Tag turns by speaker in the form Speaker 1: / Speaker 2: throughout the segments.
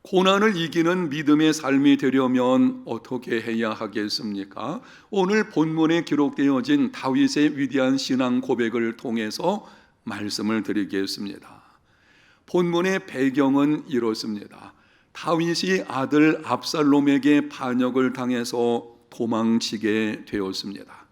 Speaker 1: 고난을 이기는 믿음의 삶이 되려면 어떻게 해야 하겠습니까? 오늘 본문에 기록되어진 다윗의 위대한 신앙 고백을 통해서 말씀을 드리겠습니다. 본문의 배경은 이렇습니다. 다윗이 아들 압살롬에게 반역을 당해서 도망치게 되었습니다.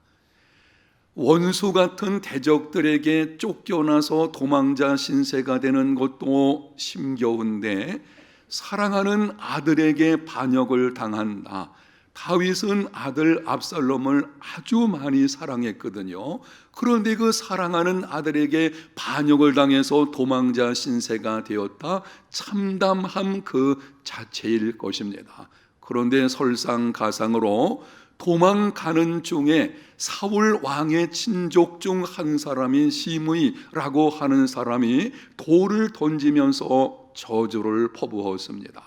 Speaker 1: 원수 같은 대적들에게 쫓겨나서 도망자 신세가 되는 것도 힘겨운데 사랑하는 아들에게 반역을 당한다. 다윗은 아들 압살롬을 아주 많이 사랑했거든요. 그런데 그 사랑하는 아들에게 반역을 당해서 도망자 신세가 되었다. 참담함 그 자체일 것입니다. 그런데 설상가상으로 도망가는 중에 사울 왕의 친족 중 한 사람인 시므이라고 하는 사람이 돌을 던지면서 저주를 퍼부었습니다.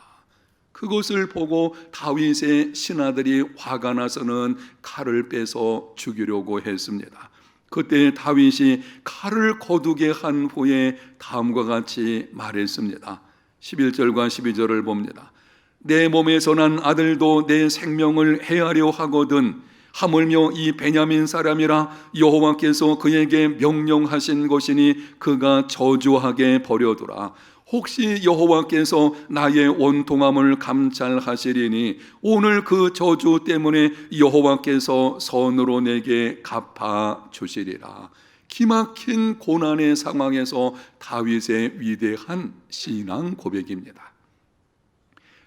Speaker 1: 그것을 보고 다윗의 신하들이 화가 나서는 칼을 빼서 죽이려고 했습니다. 그때 다윗이 칼을 거두게 한 후에 다음과 같이 말했습니다. 11절과 12절을 봅니다. 내 몸에서 난 아들도 내 생명을 해하려 하거든 하물며 이 베냐민 사람이라 여호와께서 그에게 명령하신 것이니 그가 저주하게 버려두라. 혹시 여호와께서 나의 원통함을 감찰하시리니 오늘 그 저주 때문에 여호와께서 선으로 내게 갚아 주시리라. 기막힌 고난의 상황에서 다윗의 위대한 신앙 고백입니다.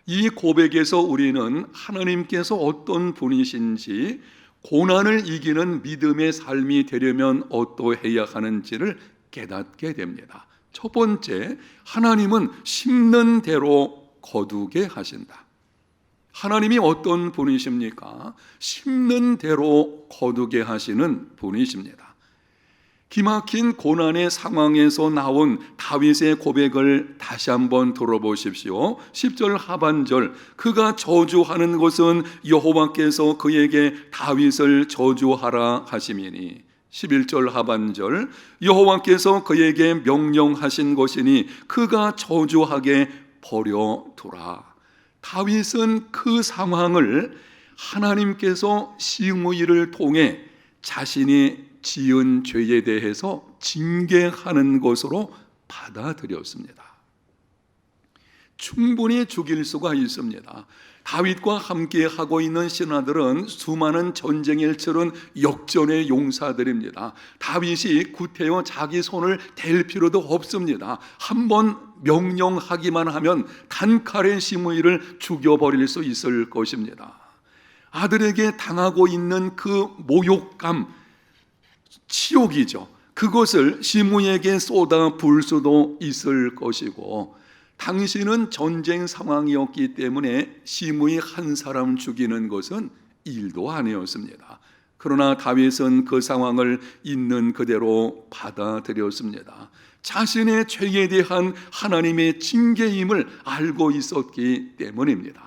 Speaker 1: 이 고백에서 우리는 하나님께서 어떤 분이신지, 고난을 이기는 믿음의 삶이 되려면 어떠해야 하는지를 깨닫게 됩니다. 첫 번째, 하나님은 심는 대로 거두게 하신다. 하나님이 어떤 분이십니까? 심는 대로 거두게 하시는 분이십니다. 기막힌 고난의 상황에서 나온 다윗의 고백을 다시 한번 들어보십시오. 10절 하반절, 그가 저주하는 것은 여호와께서 그에게 다윗을 저주하라 하심이니, 11절 하반절, 여호와께서 그에게 명령하신 것이니 그가 저주하게 버려두라. 다윗은 그 상황을 하나님께서 시므이를 통해 자신이 지은 죄에 대해서 징계하는 것으로 받아들였습니다. 충분히 죽일 수가 있습니다. 다윗과 함께 하고 있는 신하들은 수많은 전쟁을 치른 역전의 용사들입니다. 다윗이 구태여 자기 손을 댈 필요도 없습니다. 한번 명령하기만 하면 단칼에 시므이를 죽여버릴 수 있을 것입니다. 아들에게 당하고 있는 그 모욕감, 치욕이죠. 그것을 시므이에게 쏟아 부을 수도 있을 것이고, 당시는 전쟁 상황이었기 때문에 시므이 한 사람 죽이는 것은 일도 아니었습니다. 그러나 다윗은 그 상황을 있는 그대로 받아들였습니다. 자신의 죄에 대한 하나님의 징계임을 알고 있었기 때문입니다.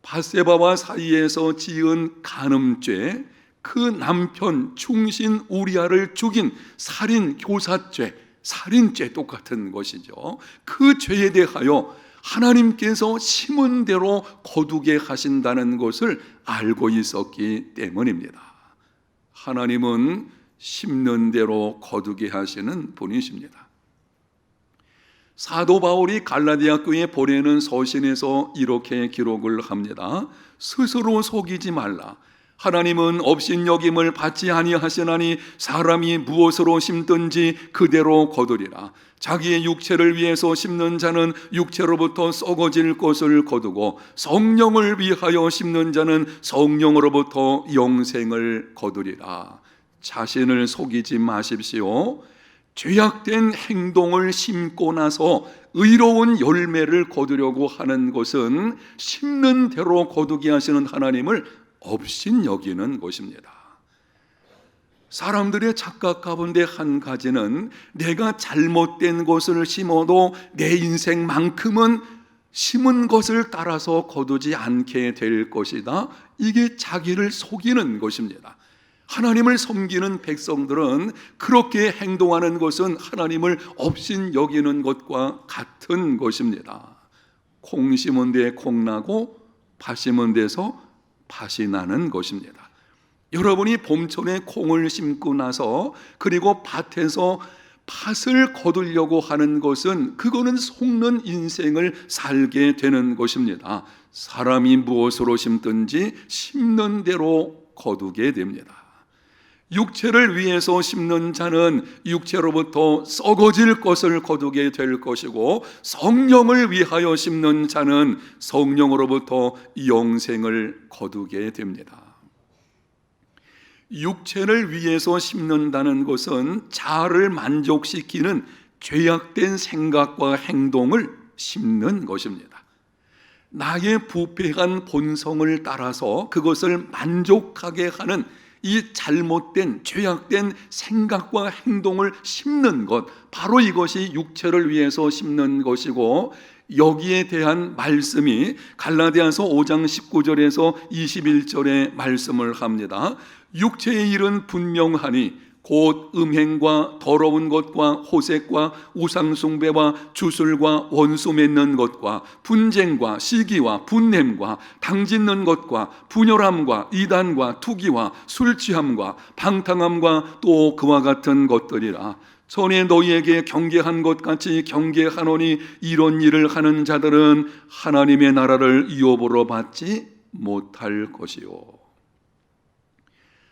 Speaker 1: 밧세바와 사이에서 지은 간음죄, 그 남편 충신 우리아를 죽인 살인 교사죄, 살인죄 똑같은 것이죠. 그 죄에 대하여 하나님께서 심은 대로 거두게 하신다는 것을 알고 있었기 때문입니다. 하나님은 심는 대로 거두게 하시는 분이십니다. 사도 바울이 갈라디아 교회에 보내는 서신에서 이렇게 기록을 합니다. 스스로 속이지 말라. 하나님은 업신여김을 받지 아니하시나니 사람이 무엇으로 심든지 그대로 거두리라. 자기의 육체를 위해서 심는 자는 육체로부터 썩어질 것을 거두고 성령을 위하여 심는 자는 성령으로부터 영생을 거두리라. 자신을 속이지 마십시오. 죄악된 행동을 심고 나서 의로운 열매를 거두려고 하는 것은 심는 대로 거두게 하시는 하나님을 업신여기는 것입니다. 사람들의 착각 가운데 한 가지는 내가 잘못된 것을 심어도 내 인생만큼은 심은 것을 따라서 거두지 않게 될 것이다. 이게 자기를 속이는 것입니다. 하나님을 섬기는 백성들은 그렇게 행동하는 것은 하나님을 업신여기는 것과 같은 것입니다. 콩 심은 데에 콩 나고 팥 심은 데서 팥이 나는 것입니다. 여러분이 봄철에 콩을 심고 나서 그리고 밭에서 팥을 거두려고 하는 것은 그거는 속는 인생을 살게 되는 것입니다. 사람이 무엇으로 심든지 심는 대로 거두게 됩니다. 육체를 위해서 심는 자는 육체로부터 썩어질 것을 거두게 될 것이고, 성령을 위하여 심는 자는 성령으로부터 영생을 거두게 됩니다. 육체를 위해서 심는다는 것은 자아를 만족시키는 죄악된 생각과 행동을 심는 것입니다. 나의 부패한 본성을 따라서 그것을 만족하게 하는 이 잘못된 죄악된 생각과 행동을 심는 것, 바로 이것이 육체를 위해서 심는 것이고, 여기에 대한 말씀이 갈라디아서 5장 19절에서 21절에 말씀을 합니다. 육체의 일은 분명하니 곧 음행과 더러운 것과 호색과 우상숭배와 주술과 원수 맺는 것과 분쟁과 시기와 분냄과 당짓는 것과 분열함과 이단과 투기와 술취함과 방탕함과 또 그와 같은 것들이라. 전에 너희에게 경계한 것 같이 경계하노니 이런 일을 하는 자들은 하나님의 나라를 유업으로 받지 못할 것이요.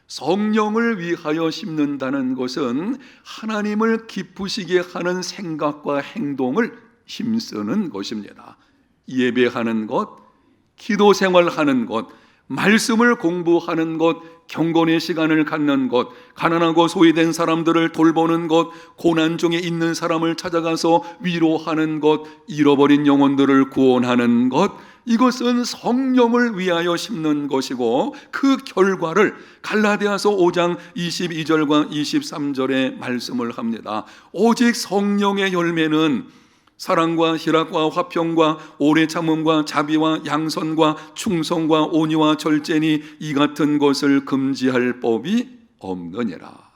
Speaker 1: 성령을 위하여 심는다는 것은 하나님을 기쁘시게 하는 생각과 행동을 힘쓰는 것입니다. 예배하는 것, 기도 생활하는 것, 말씀을 공부하는 것, 경건의 시간을 갖는 것, 가난하고 소외된 사람들을 돌보는 것, 고난 중에 있는 사람을 찾아가서 위로하는 것, 잃어버린 영혼들을 구원하는 것, 이것은 성령을 위하여 심는 것이고, 그 결과를 갈라디아서 5장 22절과 23절에 말씀을 합니다. 오직 성령의 열매는 사랑과 희락과 화평과 오래 참음과 자비와 양선과 충성과 온유와 절제니 이 같은 것을 금지할 법이 없느니라.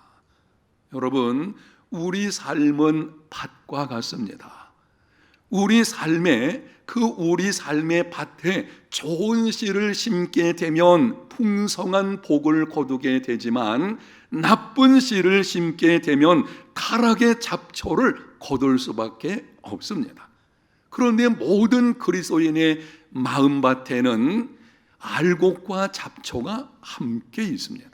Speaker 1: 여러분, 우리 삶은 밭과 같습니다. 우리 삶의 밭에 좋은 씨를 심게 되면 풍성한 복을 거두게 되지만, 나쁜 씨를 심게 되면 타락의 잡초를 거둘 수밖에 없습니다. 그런데 모든 그리스도인의 마음밭에는 알곡과 잡초가 함께 있습니다.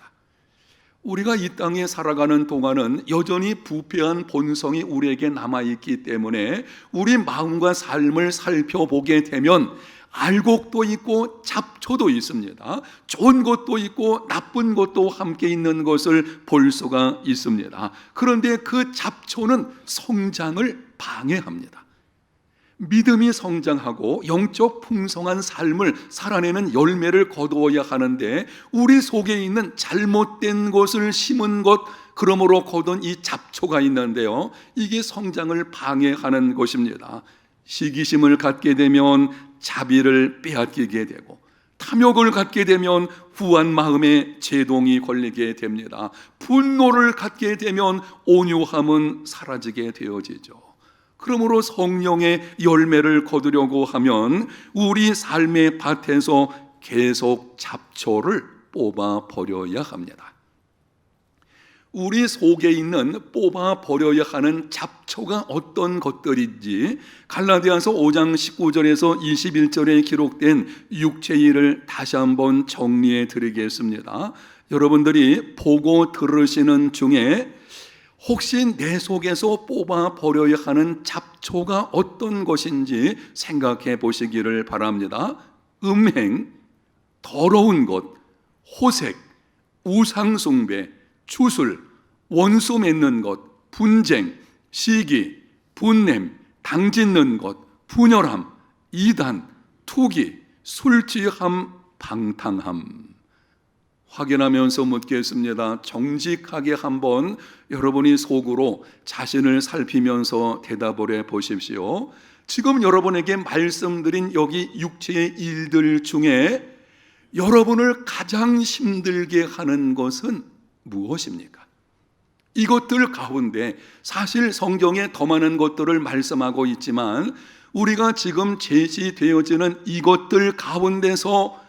Speaker 1: 우리가 이 땅에 살아가는 동안은 여전히 부패한 본성이 우리에게 남아있기 때문에 우리 마음과 삶을 살펴보게 되면 알곡도 있고 잡초도 있습니다. 좋은 것도 있고 나쁜 것도 함께 있는 것을 볼 수가 있습니다. 그런데 그 잡초는 성장을 방해합니다. 믿음이 성장하고 영적 풍성한 삶을 살아내는 열매를 거두어야 하는데, 우리 속에 있는 잘못된 것을 심은 것, 그러므로 거둔 이 잡초가 있는데요, 이게 성장을 방해하는 것입니다. 시기심을 갖게 되면 자비를 빼앗기게 되고, 탐욕을 갖게 되면 후한 마음에 제동이 걸리게 됩니다. 분노를 갖게 되면 온유함은 사라지게 되어지죠. 그러므로 성령의 열매를 거두려고 하면 우리 삶의 밭에서 계속 잡초를 뽑아 버려야 합니다. 우리 속에 있는 뽑아 버려야 하는 잡초가 어떤 것들인지 갈라디아서 5장 19절에서 21절에 기록된 육체의 일을 다시 한번 정리해 드리겠습니다. 여러분들이 보고 들으시는 중에 혹시 내 속에서 뽑아 버려야 하는 잡초가 어떤 것인지 생각해 보시기를 바랍니다. 음행, 더러운 것, 호색, 우상숭배, 주술, 원수 맺는 것, 분쟁, 시기, 분냄, 당짓는 것, 분열함, 이단, 투기, 술취함, 방탕함. 확인하면서 묻겠습니다. 정직하게 한번 여러분이 속으로 자신을 살피면서 대답을 해 보십시오. 지금 여러분에게 말씀드린 여기 육체의 일들 중에 여러분을 가장 힘들게 하는 것은 무엇입니까? 이것들 가운데 사실 성경에 더 많은 것들을 말씀하고 있지만 우리가 지금 제시되어지는 이것들 가운데서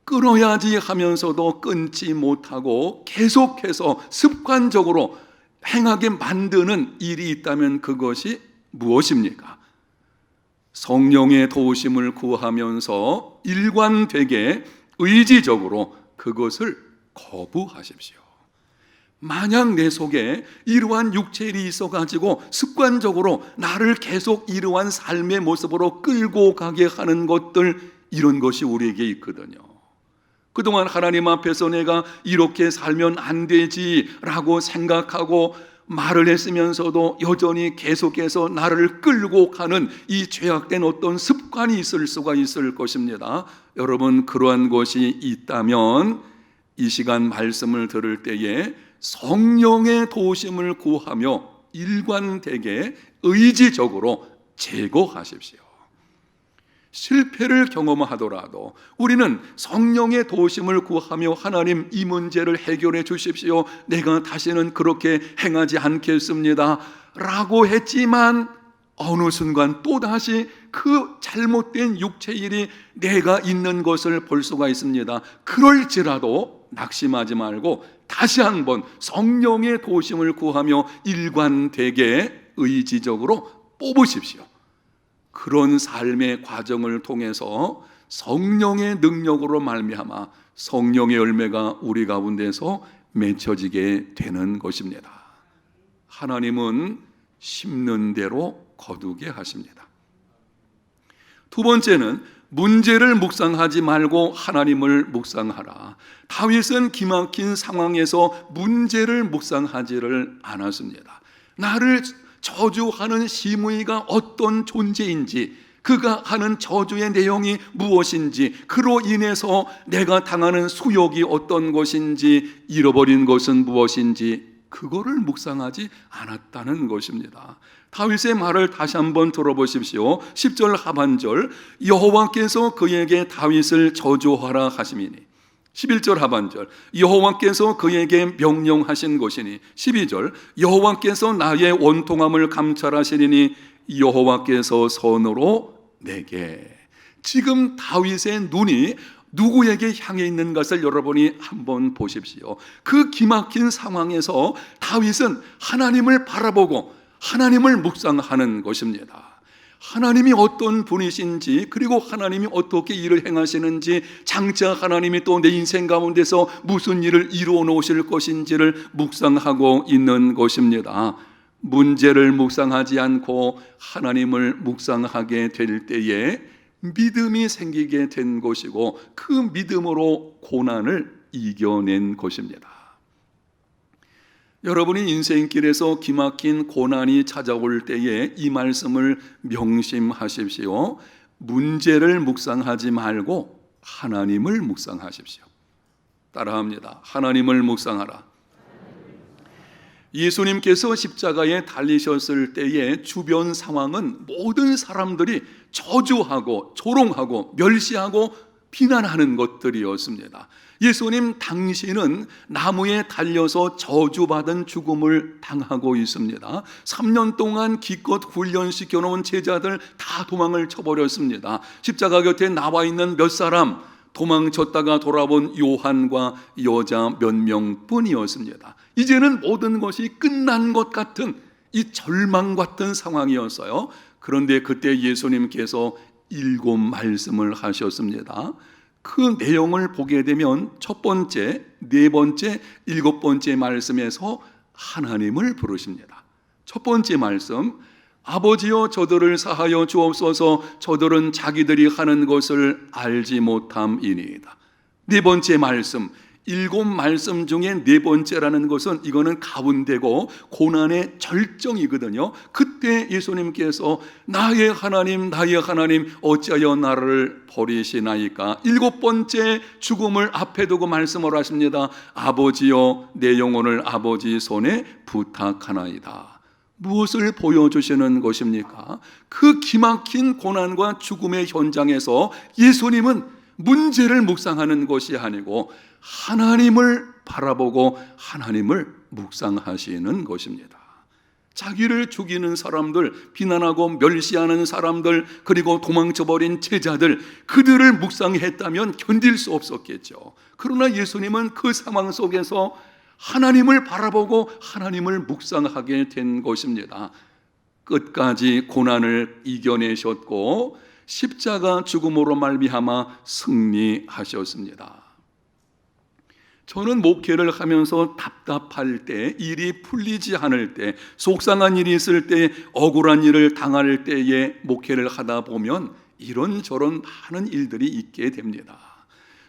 Speaker 1: 끊어야지 하면서도 끊지 못하고 계속해서 습관적으로 행하게 만드는 일이 있다면 그것이 무엇입니까? 성령의 도우심을 구하면서 일관되게 의지적으로 그것을 거부하십시오. 만약 내 속에 이러한 육체일이 있어가지고 습관적으로 나를 계속 이러한 삶의 모습으로 끌고 가게 하는 것들, 이런 것이 우리에게 있거든요. 그동안 하나님 앞에서 내가 이렇게 살면 안 되지라고 생각하고 말을 했으면서도 여전히 계속해서 나를 끌고 가는 이 죄악된 어떤 습관이 있을 수가 있을 것입니다. 여러분, 그러한 것이 있다면 이 시간 말씀을 들을 때에 성령의 도우심을 구하며 일관되게 의지적으로 제거하십시오. 실패를 경험하더라도 우리는 성령의 도우심을 구하며 하나님, 이 문제를 해결해 주십시오. 내가 다시는 그렇게 행하지 않겠습니다 라고 했지만 어느 순간 또다시 그 잘못된 육체일이 내가 있는 것을 볼 수가 있습니다. 그럴지라도 낙심하지 말고 다시 한번 성령의 도우심을 구하며 일관되게 의지적으로 뽑으십시오. 그런 삶의 과정을 통해서 성령의 능력으로 말미암아 성령의 열매가 우리 가운데서 맺혀지게 되는 것입니다. 하나님은 심는 대로 거두게 하십니다. 두 번째는 문제를 묵상하지 말고 하나님을 묵상하라. 다윗은 기막힌 상황에서 문제를 묵상하지를 않았습니다. 나를 저주하는 시므이가 어떤 존재인지, 그가 하는 저주의 내용이 무엇인지, 그로 인해서 내가 당하는 수욕이 어떤 것인지, 잃어버린 것은 무엇인지, 그거를 묵상하지 않았다는 것입니다. 다윗의 말을 다시 한번 들어보십시오. 10절 하반절, 여호와께서 그에게 다윗을 저주하라 하시미니. 11절 하반절, 여호와께서 그에게 명령하신 것이니. 12절, 여호와께서 나의 원통함을 감찰하시리니 여호와께서 선으로 내게. 지금 다윗의 눈이 누구에게 향해 있는 것을 여러분이 한번 보십시오. 그 기막힌 상황에서 다윗은 하나님을 바라보고 하나님을 묵상하는 것입니다. 하나님이 어떤 분이신지, 그리고 하나님이 어떻게 일을 행하시는지, 장차 하나님이 또 내 인생 가운데서 무슨 일을 이루어 놓으실 것인지를 묵상하고 있는 것입니다. 문제를 묵상하지 않고 하나님을 묵상하게 될 때에 믿음이 생기게 된 것이고, 그 믿음으로 고난을 이겨낸 것입니다. 여러분이 인생길에서 기막힌 고난이 찾아올 때에 이 말씀을 명심하십시오. 문제를 묵상하지 말고 하나님을 묵상하십시오. 따라합니다. 하나님을 묵상하라. 예수님께서 십자가에 달리셨을 때의 주변 상황은 모든 사람들이 저주하고 조롱하고 멸시하고 비난하는 것들이었습니다. 예수님 당신은 나무에 달려서 저주받은 죽음을 당하고 있습니다. 3년 동안 기껏 훈련시켜 놓은 제자들 다 도망을 쳐버렸습니다. 십자가 곁에 나와 있는 몇 사람, 도망쳤다가 돌아본 요한과 여자 몇 명뿐이었습니다. 이제는 모든 것이 끝난 것 같은 이 절망 같은 상황이었어요. 그런데 그때 예수님께서 7 말씀을 하셨습니다. 그 내용을 보게 되면 첫 번째, 네 번째, 7번째 말씀에서 하나님을 부르십니다. 첫 번째 말씀, 아버지여 저들을 사하여 주옵소서, 저들은 자기들이 하는 것을 알지 못함이니이다. 네 번째 말씀, 7 말씀 중에 네 번째라는 것은 이거는 가운데고 고난의 절정이거든요. 그때 예수님께서 나의 하나님 어찌하여 나를 버리시나이까. 7번째 죽음을 앞에 두고 말씀을 하십니다. 아버지여 내 영혼을 아버지 손에 부탁하나이다. 무엇을 보여주시는 것입니까? 그 기막힌 고난과 죽음의 현장에서 예수님은 문제를 묵상하는 것이 아니고 하나님을 바라보고 하나님을 묵상하시는 것입니다. 자기를 죽이는 사람들, 비난하고 멸시하는 사람들, 그리고 도망쳐버린 제자들, 그들을 묵상했다면 견딜 수 없었겠죠. 그러나 예수님은 그 상황 속에서 하나님을 바라보고 하나님을 묵상하게 된 것입니다. 끝까지 고난을 이겨내셨고 십자가 죽음으로 말미암아 승리하셨습니다. 저는 목회를 하면서 답답할 때, 일이 풀리지 않을 때, 속상한 일이 있을 때, 억울한 일을 당할 때에 목회를 하다 보면 이런저런 많은 일들이 있게 됩니다.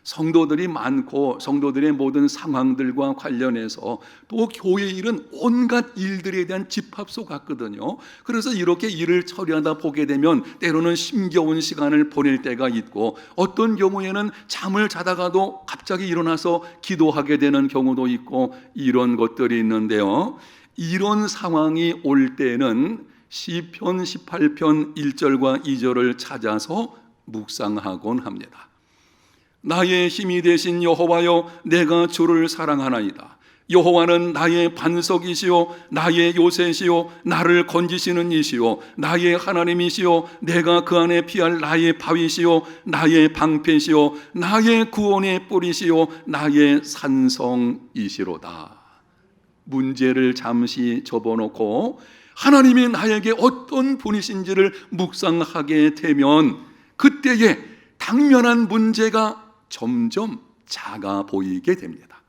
Speaker 1: 성도들이 많고 성도들의 모든 상황들과 관련해서 또 교회 일은 온갖 일들에 대한 집합소 같거든요. 그래서 이렇게 일을 처리하다 보게 되면 때로는 힘겨운 시간을 보낼 때가 있고, 어떤 경우에는 잠을 자다가도 갑자기 일어나서 기도하게 되는 경우도 있고, 이런 것들이 있는데요. 이런 상황이 올 때는 시편 18편 1절과 2절을 찾아서 묵상하곤 합니다. 나의 힘이 되신 여호와여, 내가 주를 사랑하나이다. 여호와는 나의 반석이시요 나의 요새시요 나를 건지시는 이시요 나의 하나님이시요 내가 그 안에 피할 나의 바위시요 나의 방패시요 나의 구원의 뿌리시요 나의 산성이시로다. 문제를 잠시 접어놓고 하나님이 나에게 어떤 분이신지를 묵상하게 되면 그때에 당면한 문제가 점점 작아 보이게 됩니다.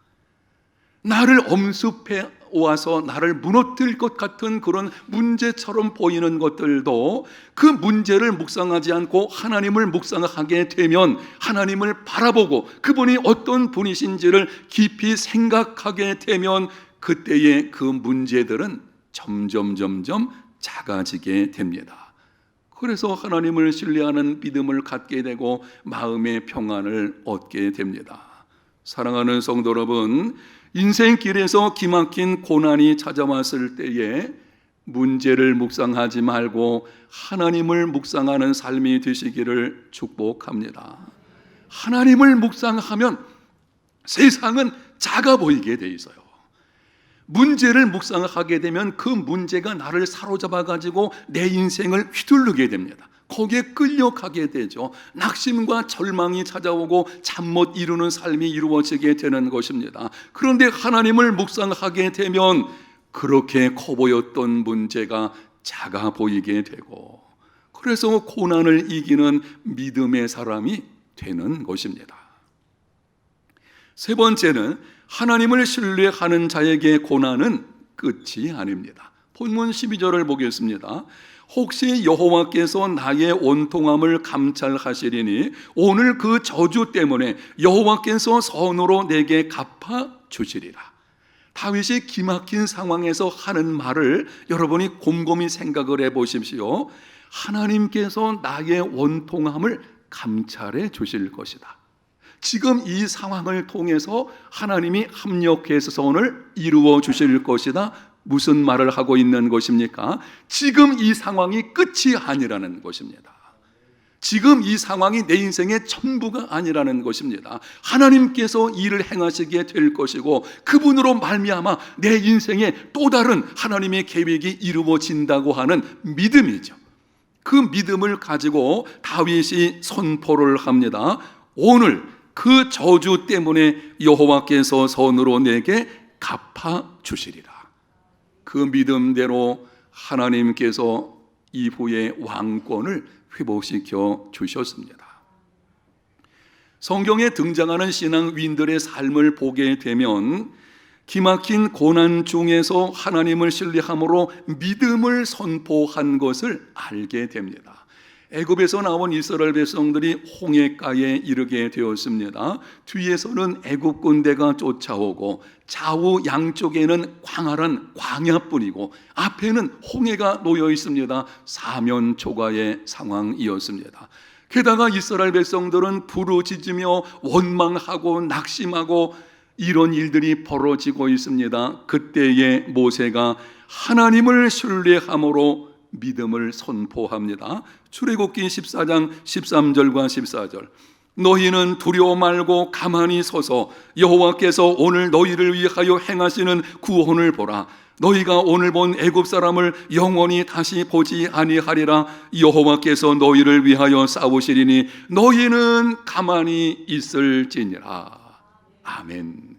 Speaker 1: 나를 엄습해 와서 나를 무너뜨릴 것 같은 그런 문제처럼 보이는 것들도 그 문제를 묵상하지 않고 하나님을 묵상하게 되면 하나님을 바라보고 그분이 어떤 분이신지를 깊이 생각하게 되면 그때의 그 문제들은 점점 작아지게 됩니다. 그래서 하나님을 신뢰하는 믿음을 갖게 되고 마음의 평안을 얻게 됩니다. 사랑하는 성도 여러분, 인생길에서 기막힌 고난이 찾아왔을 때에 문제를 묵상하지 말고 하나님을 묵상하는 삶이 되시기를 축복합니다. 하나님을 묵상하면 세상은 작아 보이게 돼 있어요. 문제를 묵상하게 되면 그 문제가 나를 사로잡아 가지고 내 인생을 휘두르게 됩니다. 거기에 끌려가게 되죠. 낙심과 절망이 찾아오고 잠 못 이루는 삶이 이루어지게 되는 것입니다. 그런데 하나님을 묵상하게 되면 그렇게 커 보였던 문제가 작아 보이게 되고, 그래서 고난을 이기는 믿음의 사람이 되는 것입니다. 세 번째는 하나님을 신뢰하는 자에게 고난은 끝이 아닙니다. 본문 12절을 보겠습니다. 혹시 여호와께서 나의 원통함을 감찰하시리니 오늘 그 저주 때문에 여호와께서 선으로 내게 갚아 주시리라. 다윗이 기막힌 상황에서 하는 말을 여러분이 곰곰이 생각을 해보십시오. 하나님께서 나의 원통함을 감찰해 주실 것이다. 지금 이 상황을 통해서 하나님이 합력해서 선을 이루어 주실 것이다. 무슨 말을 하고 있는 것입니까? 지금 이 상황이 끝이 아니라는 것입니다. 지금 이 상황이 내 인생의 전부가 아니라는 것입니다. 하나님께서 일을 행하시게 될 것이고 그분으로 말미암아 내 인생에 또 다른 하나님의 계획이 이루어진다고 하는 믿음이죠. 그 믿음을 가지고 다윗이 선포를 합니다. 오늘 그 저주 때문에 여호와께서 선으로 내게 갚아 주시리라. 그 믿음대로 하나님께서 이후에 왕권을 회복시켜 주셨습니다. 성경에 등장하는 신앙 위인들의 삶을 보게 되면 기막힌 고난 중에서 하나님을 신뢰함으로 믿음을 선포한 것을 알게 됩니다. 애굽에서 나온 이스라엘 백성들이 홍해가에 이르게 되었습니다. 뒤에서는 애굽 군대가 쫓아오고 좌우 양쪽에는 광활한 광야뿐이고 앞에는 홍해가 놓여 있습니다. 사면초가의 상황이었습니다. 게다가 이스라엘 백성들은 부르짖으며 원망하고 낙심하고 이런 일들이 벌어지고 있습니다. 그때에 모세가 하나님을 신뢰함으로 믿음을 선포합니다. 출애굽기 14장 13절과 14절. 너희는 두려워 말고 가만히 서서 여호와께서 오늘 너희를 위하여 행하시는 구원을 보라. 너희가 오늘 본 애굽 사람을 영원히 다시 보지 아니하리라. 여호와께서 너희를 위하여 싸우시리니 너희는 가만히 있을지니라. 아멘.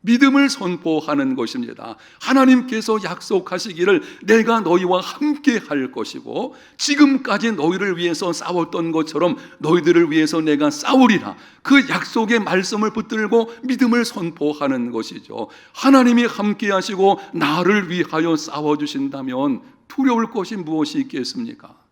Speaker 1: 믿음을 선포하는 것입니다. 하나님께서 약속하시기를 내가 너희와 함께 할 것이고 지금까지 너희를 위해서 싸웠던 것처럼 너희들을 위해서 내가 싸우리라. 그 약속의 말씀을 붙들고 믿음을 선포하는 것이죠. 하나님이 함께 하시고 나를 위하여 싸워주신다면 두려울 것이 무엇이 있겠습니까?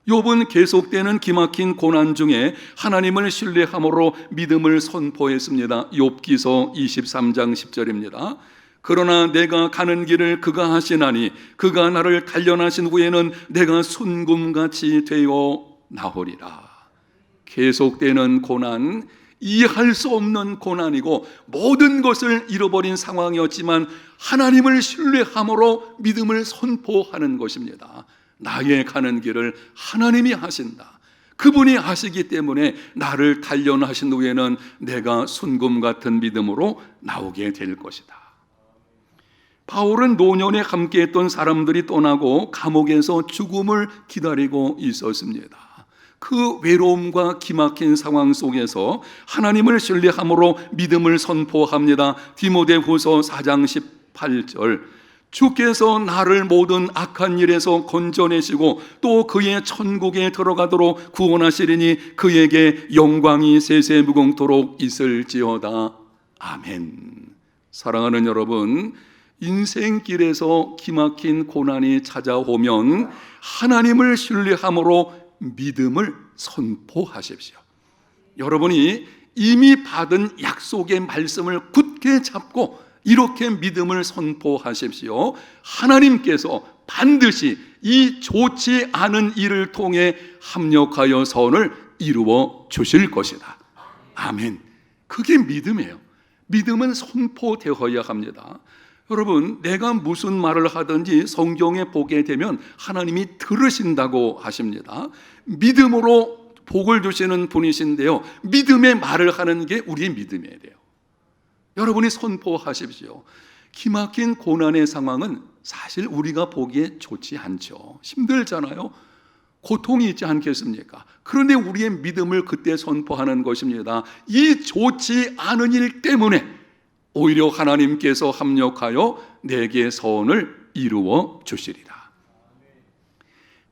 Speaker 1: 욥은 계속되는 기막힌 고난 중에 하나님을 신뢰함으로 믿음을 선포했습니다. 욥기서 23장 10절입니다. 그러나 내가 가는 길을 그가 하시나니 그가 나를 단련하신 후에는 내가 순금같이 되어 나오리라. 계속되는 고난, 이해할 수 없는 고난이고 모든 것을 잃어버린 상황이었지만 하나님을 신뢰함으로 믿음을 선포하는 것입니다. 나의 가는 길을 하나님이 하신다. 그분이 하시기 때문에 나를 단련하신 후에는 내가 순금 같은 믿음으로 나오게 될 것이다. 바울은 노년에 함께했던 사람들이 떠나고 감옥에서 죽음을 기다리고 있었습니다. 그 외로움과 기막힌 상황 속에서 하나님을 신뢰함으로 믿음을 선포합니다. 디모데후서 4장 18절 주께서 나를 모든 악한 일에서 건져내시고 또 그의 천국에 들어가도록 구원하시리니 그에게 영광이 세세무궁토록 있을지어다. 아멘. 사랑하는 여러분, 인생길에서 기막힌 고난이 찾아오면 하나님을 신뢰함으로 믿음을 선포하십시오. 여러분이 이미 받은 약속의 말씀을 굳게 잡고 이렇게 믿음을 선포하십시오. 하나님께서 반드시 이 좋지 않은 일을 통해 합력하여 선을 이루어 주실 것이다. 아멘. 그게 믿음이에요. 믿음은 선포되어야 합니다. 여러분, 내가 무슨 말을 하든지 성경에 보게 되면 하나님이 들으신다고 하십니다. 믿음으로 복을 주시는 분이신데요, 믿음의 말을 하는 게 우리의 믿음이에요. 여러분이 선포하십시오. 기막힌 고난의 상황은 사실 우리가 보기에 좋지 않죠. 힘들잖아요. 고통이 있지 않겠습니까? 그런데 우리의 믿음을 그때 선포하는 것입니다. 이 좋지 않은 일 때문에 오히려 하나님께서 합력하여 내게 선을 이루어 주시리라.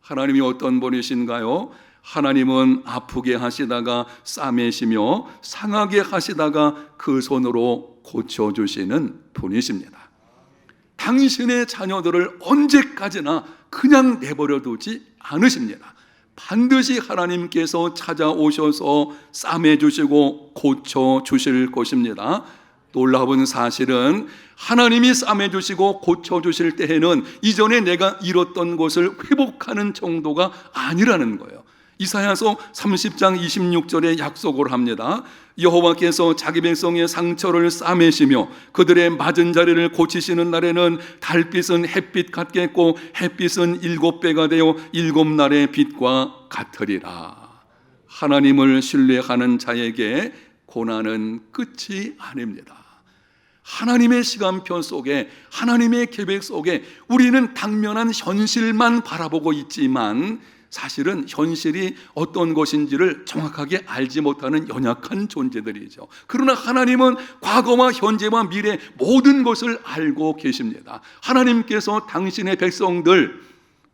Speaker 1: 하나님이 어떤 분이신가요? 하나님은 아프게 하시다가 싸매시며 상하게 하시다가 그 손으로 고쳐주시는 분이십니다. 당신의 자녀들을 언제까지나 그냥 내버려 두지 않으십니다. 반드시 하나님께서 찾아오셔서 싸매주시고 고쳐주실 것입니다. 놀라운 사실은 하나님이 싸매주시고 고쳐주실 때에는 이전에 내가 잃었던 것을 회복하는 정도가 아니라는 거예요. 이사야서 30장 26절에 약속을 합니다. 여호와께서 자기 백성의 상처를 싸매시며 그들의 맞은 자리를 고치시는 날에는 달빛은 햇빛 같겠고 햇빛은 7배가 되어 7날의 빛과 같으리라. 하나님을 신뢰하는 자에게 고난은 끝이 아닙니다. 하나님의 시간표 속에, 하나님의 계획 속에 우리는 당면한 현실만 바라보고 있지만 사실은 현실이 어떤 것인지를 정확하게 알지 못하는 연약한 존재들이죠. 그러나 하나님은 과거와 현재와 미래 모든 것을 알고 계십니다. 하나님께서 당신의 백성들,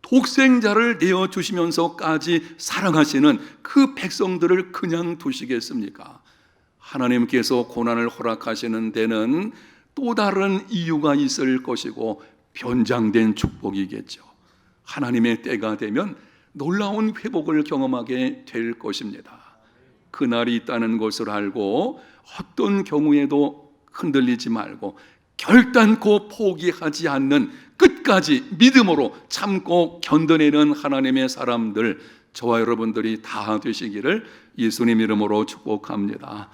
Speaker 1: 독생자를 내어주시면서까지 사랑하시는 그 백성들을 그냥 두시겠습니까? 하나님께서 고난을 허락하시는 데는 또 다른 이유가 있을 것이고 변장된 축복이겠죠. 하나님의 때가 되면 놀라운 회복을 경험하게 될 것입니다. 그날이 있다는 것을 알고 어떤 경우에도 흔들리지 말고 결단코 포기하지 않는 끝까지 믿음으로 참고 견뎌내는 하나님의 사람들, 저와 여러분들이 다 되시기를 예수님 이름으로 축복합니다.